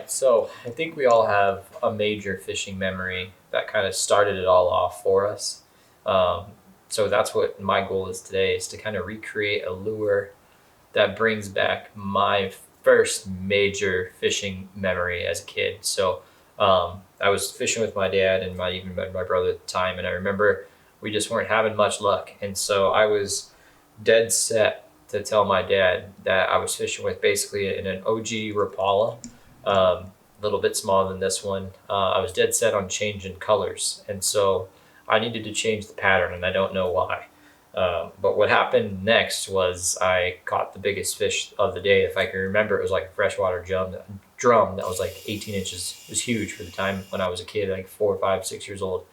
right, so I think we all have a major fishing memory that kind of started it all off for us. Um, so that's what my goal is today, is to kind of recreate a lure that brings back my first major fishing memory as a kid. So I was fishing with my dad and even my brother at the time, and I remember we just weren't having much luck, and so I was dead set to tell my dad that I was fishing with basically in an OG Rapala, a little bit smaller than this one. I was dead set on changing colors, and so I needed to change the pattern, and I don't know why. But what happened next was I caught the biggest fish of the day. If I can remember, it was like a freshwater drum that was like 18 inches. It was huge for the time when I was a kid, like 4, 5, 6 years old.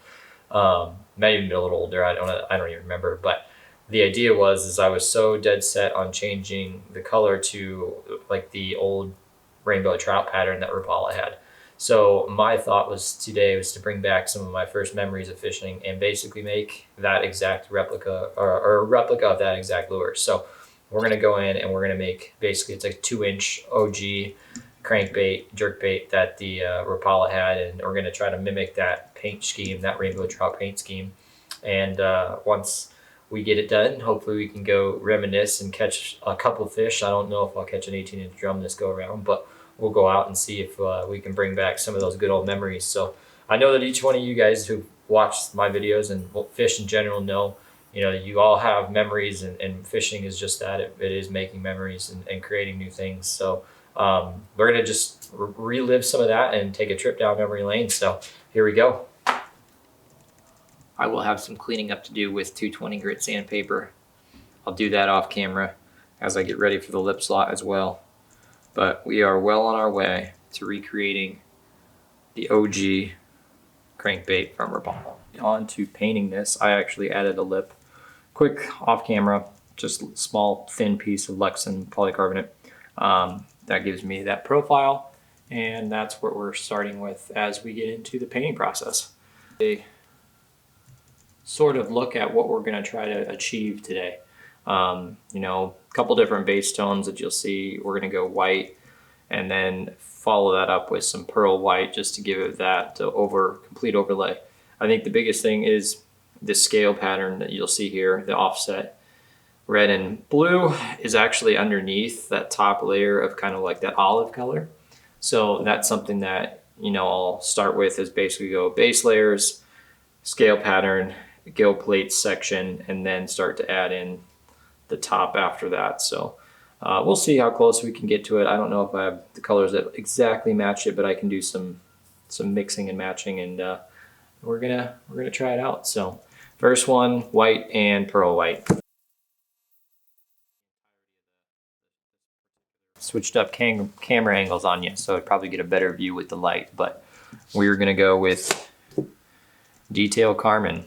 Maybe even a little older. I don't even remember. But the idea was I was so dead set on changing the color to like the old rainbow trout pattern that Rapala had. So my thought was today was to bring back some of my first memories of fishing and basically make that exact replica or a replica of that exact lure. So we're gonna go in and we're gonna make basically it's like 2-inch OG crankbait, jerkbait that the Rapala had, and we're gonna try to mimic that paint scheme, that rainbow trout paint scheme. And once we get it done, hopefully we can go reminisce and catch a couple fish. I don't know if I'll catch an 18-inch drum this go around, but we'll go out and see if we can bring back some of those good old memories. So I know that each one of you guys who watched my videos and fish in general know, you all have memories, and fishing is just that. It is making memories and creating new things. So we're going to just relive some of that and take a trip down memory lane. So here we go. I will have some cleaning up to do with 220 grit sandpaper. I'll do that off camera as I get ready for the lip slot as well. But we are well on our way to recreating the OG crankbait from Rapala. On to painting this, I actually added a lip. Quick off camera, just a small thin piece of Lexan polycarbonate. That gives me that profile, and that's what we're starting with as we get into the painting process. A sort of look at what we're going to try to achieve today. A couple different base tones that you'll see. We're going to go white and then follow that up with some pearl white just to give it that complete overlay. I think the biggest thing is the scale pattern that you'll see here, the offset. Red and blue is actually underneath that top layer of kind of like that olive color. So that's something that, I'll start with is basically go base layers, scale pattern, gill plate section, and then start to add in the top after that. So we'll see how close we can get to it. I don't know if I have the colors that exactly match it, but I can do some mixing and matching, and we're gonna try it out. So first one, white and pearl white. Switched up camera angles on you, so I'd probably get a better view with the light, but we're gonna go with Detail Carmine.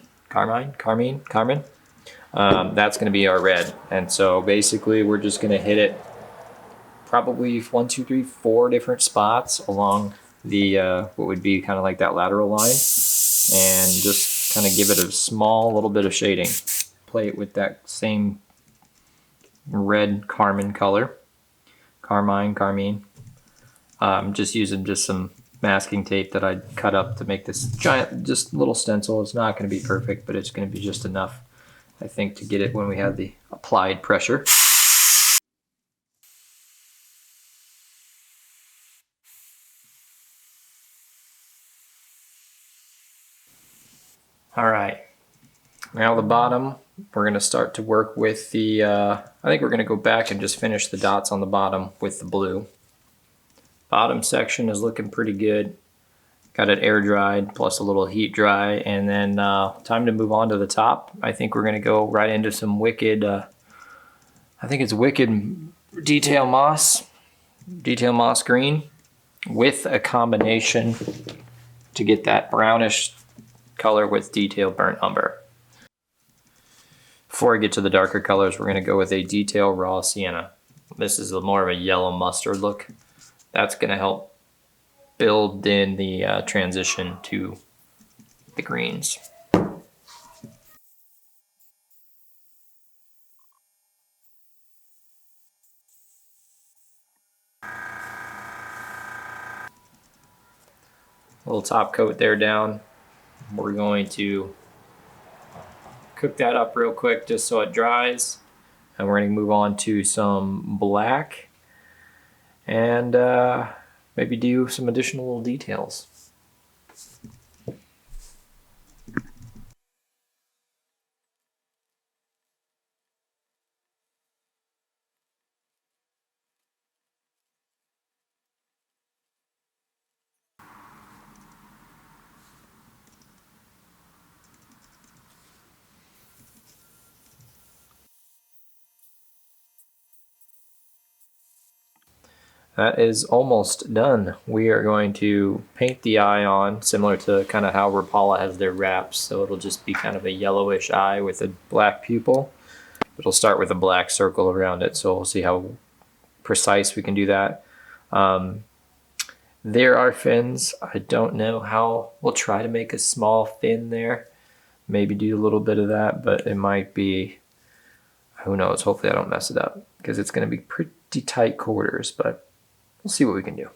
That's going to be our red. And so basically we're just going to hit it probably 1, 2, 3, 4 different spots along the what would be kind of like that lateral line, and just kind of give it a small little bit of shading. Play it with that same red carmine color. Carmine. Just using some masking tape that I cut up to make this giant, just little stencil. It's not going to be perfect, but it's going to be just enough, I think, to get it when we have the applied pressure. All right, now the bottom, we're going to start to work with the, I think we're going to go back and just finish the dots on the bottom with the blue. Bottom section is looking pretty good. Got it air dried plus a little heat dry, and then time to move on to the top. I think we're going to go right into some wicked, I think it's wicked detail moss green with a combination to get that brownish color with detail burnt umber. Before I get to the darker colors, we're going to go with a detail raw sienna. This is more of a yellow mustard look. That's going to help build in the transition to the greens. little top coat there down. We're going to cook that up real quick just so it dries. And we're going to move on to some black and maybe do some additional little details. That is almost done. We are going to paint the eye on, similar to kind of how Rapala has their wraps. So it'll just be kind of a yellowish eye with a black pupil. It'll start with a black circle around it, so we'll see how precise we can do that. There are fins. I don't know how. We'll try to make a small fin there. Maybe do a little bit of that, but it might be, who knows. Hopefully I don't mess it up because it's going to be pretty tight quarters, but we'll see what we can do.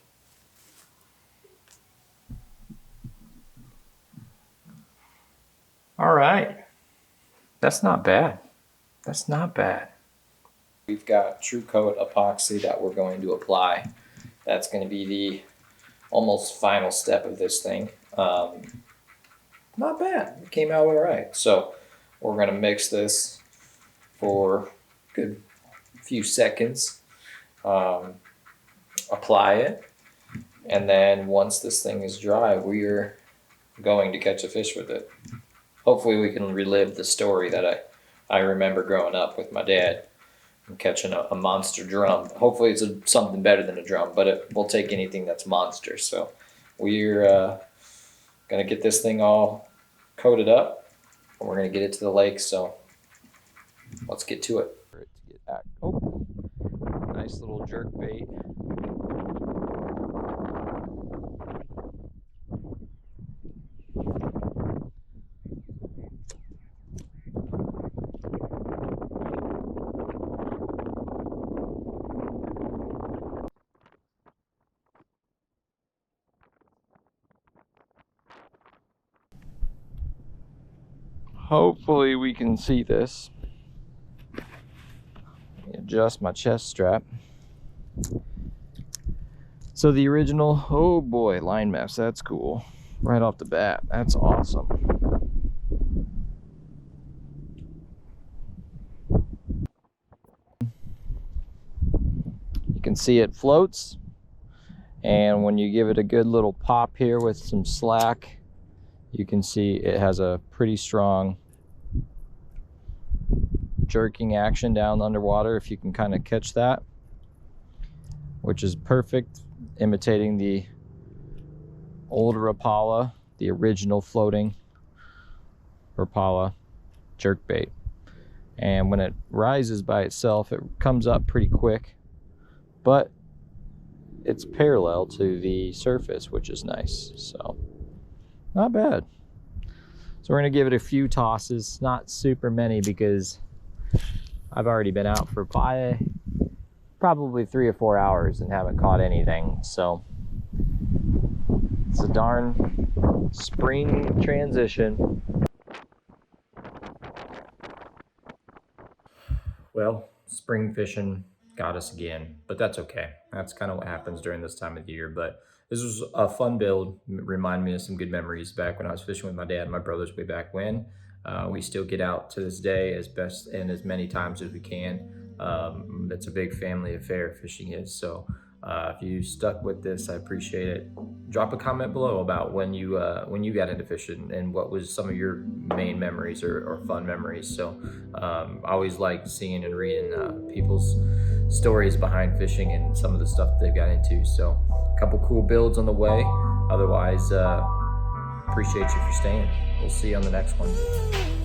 All right. That's not bad. That's not bad. We've got True Coat epoxy that we're going to apply. That's going to be the almost final step of this thing. Not bad. It came out all right. So we're going to mix this for a good few seconds. Apply it, and then once this thing is dry, we're going to catch a fish with it. Hopefully we can relive the story that I remember growing up with my dad and catching a monster drum. Hopefully it's something better than a drum, but we'll take anything that's monster. So we're gonna get this thing all coated up, and we're gonna get it to the lake. So let's get to it. Oh, nice little jerk bait. Hopefully we can see this. Adjust my chest strap. So the original, oh boy, line maps, that's cool. Right off the bat, that's awesome. You can see it floats, and when you give it a good little pop here with some slack, you can see it has a pretty strong jerking action down underwater, if you can kind of catch that, which is perfect, imitating the old Rapala, the original floating Rapala jerkbait. And when it rises by itself, it comes up pretty quick, but it's parallel to the surface, which is nice. So not bad. So we're gonna give it a few tosses, not super many, because I've already been out for probably 3 or 4 hours and haven't caught anything. So it's a darn spring transition. Well, spring fishing got us again, but that's okay. That's kind of what happens during this time of the year. But this was a fun build. It reminded me of some good memories back when I was fishing with my dad and my brothers way back when. We still get out to this day as best and as many times as we can. It's a big family affair, fishing is. So if you stuck with this, I appreciate it. Drop a comment below about when you got into fishing and what was some of your main memories or fun memories. So I always like seeing and reading people's stories behind fishing and some of the stuff they've got into. So a couple cool builds on the way. Otherwise, appreciate you for staying. We'll see you on the next one.